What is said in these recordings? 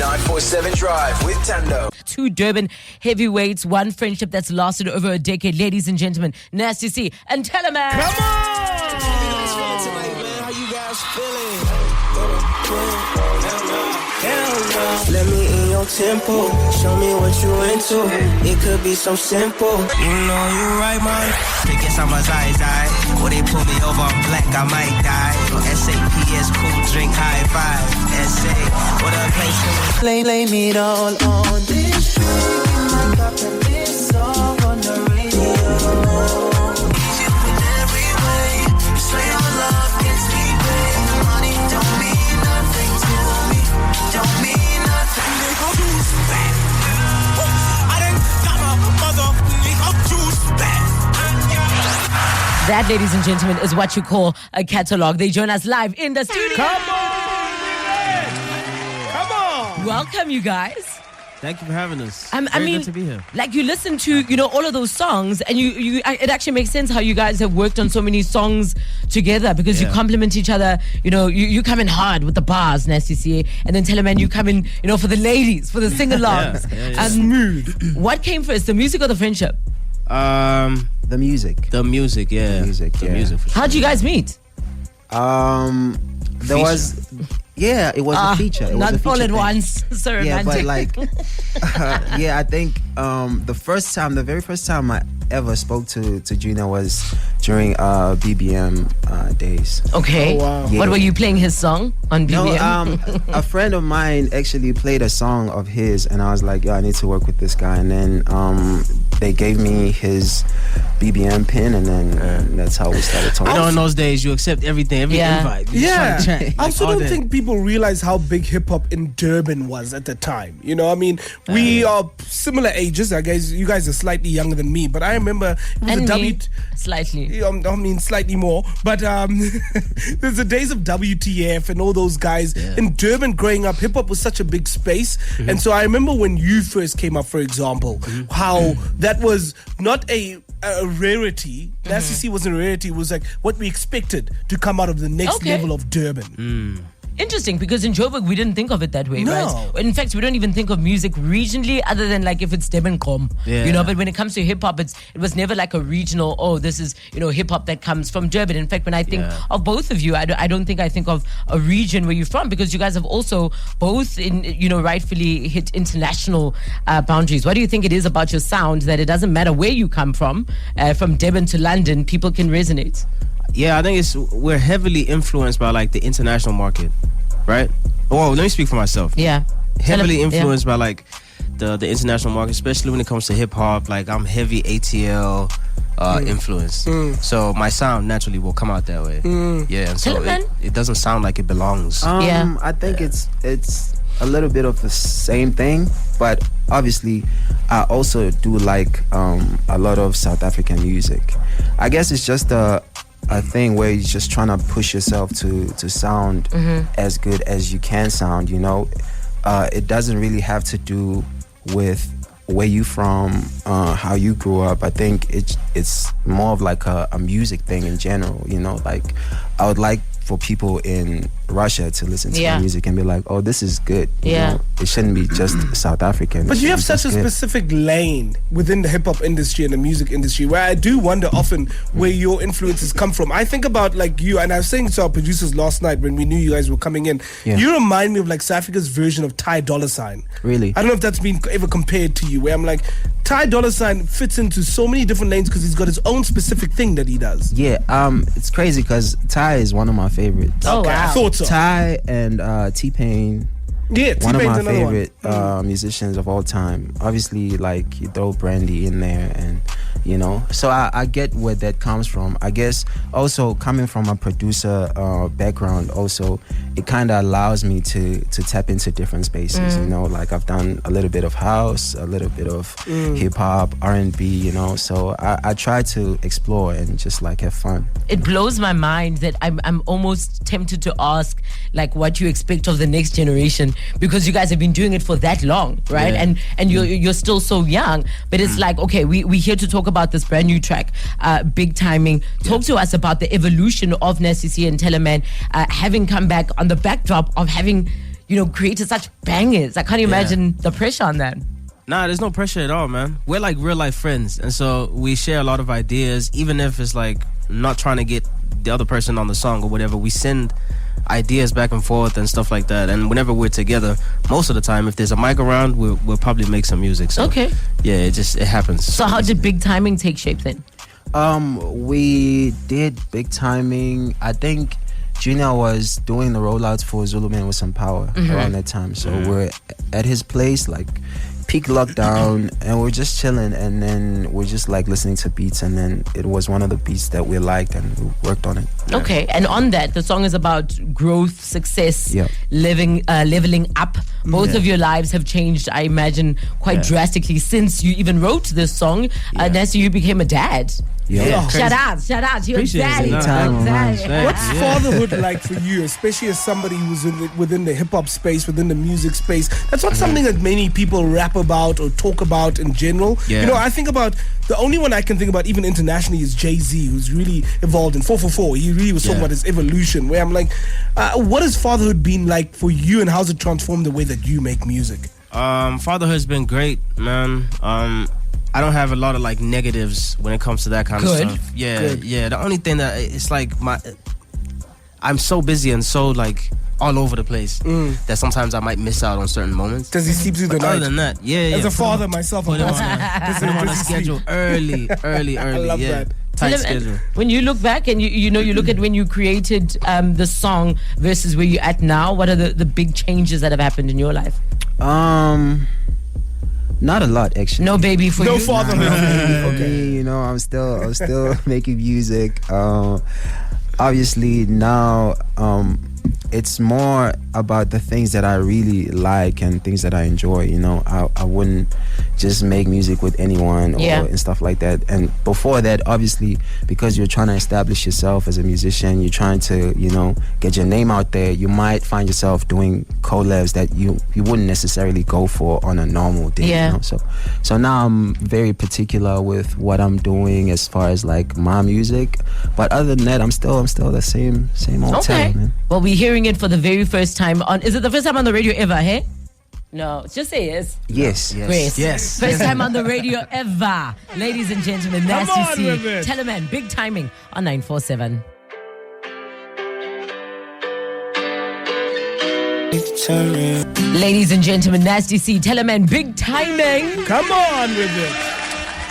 947 Drive with Thando. Two Durban heavyweights, one friendship that's lasted over a decade. Ladies and gentlemen, Nasty C and Tellaman. Come on! How you guys feeling? Let me in your tempo. Show me what you into. It could be so simple. You know you right, man. They guess I'm a zai. Or they pull me over, I'm black, I might die. SAPS, cool, drink, high five. SA, what a place to lay me it all on this drink in my cup and this song on the radio. Need you in every way. You say your love gets me paid. Money don't mean nothing to me. Don't mean nothing. Nigga, juice back. I done got my mother. Nigga, juice back. That, ladies and gentlemen, is what you call a catalog. They join us live in the studio. Come on! Welcome, you guys. Thank you for having us. I Very mean, good to be here. like you listen to, all of those songs, and it actually makes sense how you guys have worked on so many songs together because you complement each other. You come in hard with the bars, Nasty C, and then Tellaman, you come in, for the ladies, for the sing-alongs. Smooth. What came first, the music or the friendship? The music. The music, yeah. The music, The yeah. music, for sure. How'd you guys meet? There was, it was a feature. It was Not a feature all at thing. once. So romantic. Yeah, but like, I think the very first time I ever spoke to Gina was during BBM days. Okay. Oh, wow. Yeah. What were you playing his song on BBM? No, a friend of mine actually played a song of his, and I was like, I need to work with this guy. And then they gave me his BBM pin, and then that's how we started talking. I know in those days you accept everything, every invite. You just Yeah, try to chat, I also all don't day. think people realize how big hip hop in Durban was at the time. I mean, we are similar ages. I guess you guys are slightly younger than me, but I remember it was And a me, slightly. I mean, slightly more, but there's the days of WTF and all those guys in Durban. Growing up, hip hop was such a big space, and so I remember when you first came up, for example, how that was not a rarity. Nasty C wasn't a rarity. It was like what we expected to come out of the next level of Durban. Interesting, because in Joburg we didn't think of it that way, No. right? In fact, we don't even think of music regionally, other than like if it's Durban Kom, Yeah. But when it comes to hip hop, it was never like a regional. Oh, this is hip hop that comes from Durban. In fact, when I think of both of you, I don't think I think of a region where you're from, because you guys have also both rightfully hit international boundaries. What do you think it is about your sound that it doesn't matter where you come from Durban to London, people can resonate? Yeah, I think we're heavily influenced by like the international market, right? Well, let me speak for myself. Yeah. Heavily influenced by like the international market, especially when it comes to hip hop. Like I'm heavy ATL influenced, so my sound naturally will come out that way. Yeah, and so it doesn't sound like it belongs. I think it's a little bit of the same thing, but obviously I also do like a lot of South African music. I guess it's just a thing where you're just trying to push yourself to sound as good as you can sound. It doesn't really have to do with where you from, how you grew up. I think it's more of like a music thing in general. Like I would like for people in Russia to listen to my music and be like, oh, this is good. It shouldn't be just South African. But you have such a specific lane within the hip-hop industry and the music industry where I do wonder often where your influences come from. I think about like you, and I was saying to our producers last night when we knew you guys were coming in, you remind me of like South Africa's version of Ty Dolla $ign. Really? I don't know if that's been ever compared to you, where I'm like, Ty Dolla $ign fits into so many different lanes because he's got his own specific thing that he does. Yeah, it's crazy because Ty is one of my favorites. Oh, wow. I thought so. Ty and T-Pain. Yeah, One of T-Pain's my another favorite musicians of all time. Obviously, like you throw Brandy in there, and so I get where that comes from. I guess also coming from a producer background, also it kind of allows me to tap into different spaces. Like I've done a little bit of house, a little bit of hip hop, R&B. So I try to explore and just like have fun. It blows my mind that I'm almost tempted to ask like what you expect of the next generation, because you guys have been doing it for that long, right? Yeah. And you're still so young, but it's like, okay, we're here to talk about this brand new track, Big Timing. Talk to us about the evolution of Nasty C and Tellaman, having come back on the backdrop of having created such bangers. I can't imagine the pressure on that. Nah, there's no pressure at all, man. We're like real life friends, and so we share a lot of ideas, even if it's like not trying to get the other person on the song or whatever. We send ideas back and forth and stuff like that, and whenever we're together, most of the time, if there's a mic around, we'll probably make some music. So, okay. Yeah, it happens. So how did Big Timing take shape then? We did Big Timing. I think Junior was doing the rollouts for Zulu Man with Some Power around that time. So we're at his place, like peak lockdown, and we're just chilling, and then we're just like listening to beats, and then it was one of the beats that we liked, and we worked on it. Okay, and on that, the song is about growth, success, leveling up. Both of your lives have changed, I imagine, quite drastically since you even wrote this song. Nasty, you became a dad. Yeah. Shout out. You're daddy. What's fatherhood like for you, especially as somebody who's within the hip hop space, within the music space? That's not something that many people rap about or talk about in general. Yeah. I think about, the only one I can think about even internationally is Jay-Z, who's really evolved in 444. He really was talking about his evolution, where I'm like, what has fatherhood been like for you, and how's it transformed the way that you make music? Fatherhood's been great, man. I don't have a lot of like negatives when it comes to that kind of stuff. Yeah. The only thing that it's like I'm so busy and so like all over the place that sometimes I might miss out on certain moments. Does he sleep through the night? Other than that, As a father myself, put him on a schedule early. I love that. Tight schedule. When you look back and you look at when you created the song versus where you're at now, what are the big changes that have happened in your life? Not a lot, actually. No baby for you? No fatherhood. For me, I'm still making music. Obviously now, it's more about the things that I really like and things that I enjoy. I wouldn't just make music with anyone and stuff like that. And before that, obviously, because you're trying to establish yourself as a musician, you're trying to, get your name out there, you might find yourself doing collabs that you wouldn't necessarily go for on a normal day. So now I'm very particular with what I'm doing as far as like my music. But other than that, I'm still the same old talent, man. Well, we're hearing it for the very first time on. Is it the first time on the radio ever? Hey. No, just say yes. Yes. Great. Yes. First time on the radio ever. Ladies and gentlemen, Nasty C, Tellaman, Big Timing on 947. Ladies and gentlemen, Nasty C, Tellaman, Big Timing. Come on with it.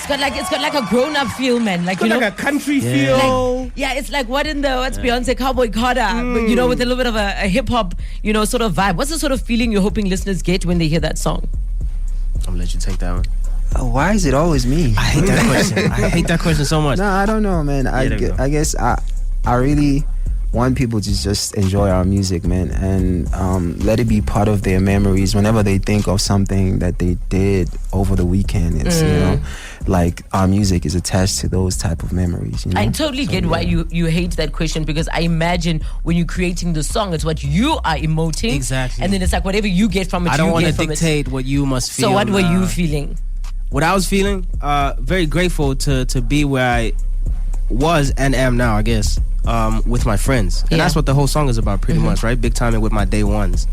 It's got like a grown-up feel, man. Like, like a country feel. Like, it's like what's Beyonce, Cowboy Carter, but, with a little bit of a hip-hop, sort of vibe. What's the sort of feeling you're hoping listeners get when they hear that song? I'm gonna let you take that one. Why is it always me? I hate that question. I hate that question so much. No, I don't know, man. I guess I really want people to just enjoy our music, man, and let it be part of their memories whenever they think of something that they did over the weekend. It's like our music is attached to those type of memories. I totally get why you hate that question, because I imagine when you're creating the song, it's what you are emoting, exactly, and then it's like whatever you get from it. I don't want to dictate what you must feel. So what were you feeling? What I was feeling, very grateful to be where I was and am now, I guess. With my friends, and that's what the whole song is about, pretty much, right? Big timing with my day ones.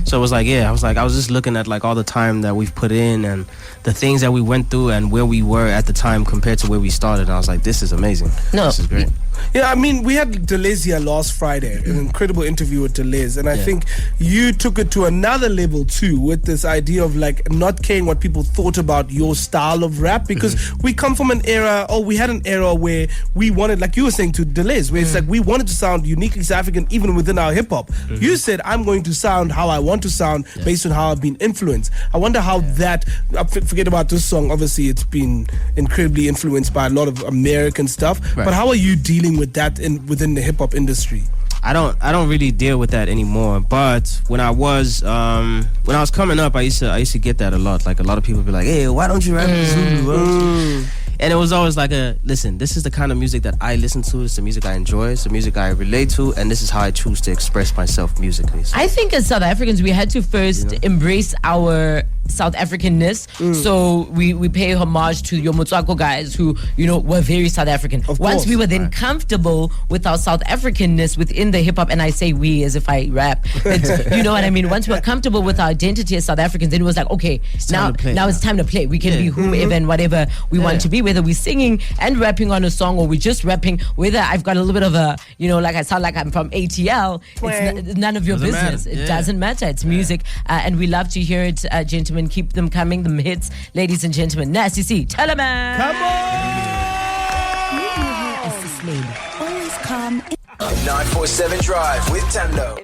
So it was like, I was just looking at like all the time that we've put in and the things that we went through and where we were at the time compared to where we started. And I was like, this is amazing. This is great. Yeah, I mean, we had Deleuze here last Friday, an incredible interview with Deleuze, and I think you took it to another level too, with this idea of like not caring what people thought about your style of rap, because we come from an era, we had an era where we wanted, like you were saying to Deleuze, where it's like we wanted to sound uniquely South African even within our hip hop. You said, I'm going to sound how I want to sound based on how I've been influenced. I wonder how that, forget about this song, obviously it's been incredibly influenced by a lot of American stuff, but how are you dealing with that within the hip hop industry? I don't really deal with that anymore. But when I was coming up, I used to get that a lot. Like a lot of people be like, "Hey, why don't you rap in Zulu?" And it was always like listen, this is the kind of music that I listen to. It's the music I enjoy. It's the music I relate to, and this is how I choose to express myself musically. So, I think as South Africans, we had to first embrace our South Africanness. So we pay homage to your Motswako guys who, were very South African. Once we were then comfortable with our South Africanness within the hip hop, and I say we as if I rap, but you know what I mean? Once we were comfortable with our identity as South Africans, then it was like, okay, now it's time to play. We can be whomever and whatever we want to be, whether we're singing and rapping on a song or we're just rapping, whether I've got a little bit of a, like I sound like I'm from ATL, it's none of your business. It doesn't matter. It's music. And we love to hear it, gentlemen. Keep them coming, them hits. Ladies and gentlemen, Nasty C, Tellaman. Come on! Always come 947 Drive with Thando.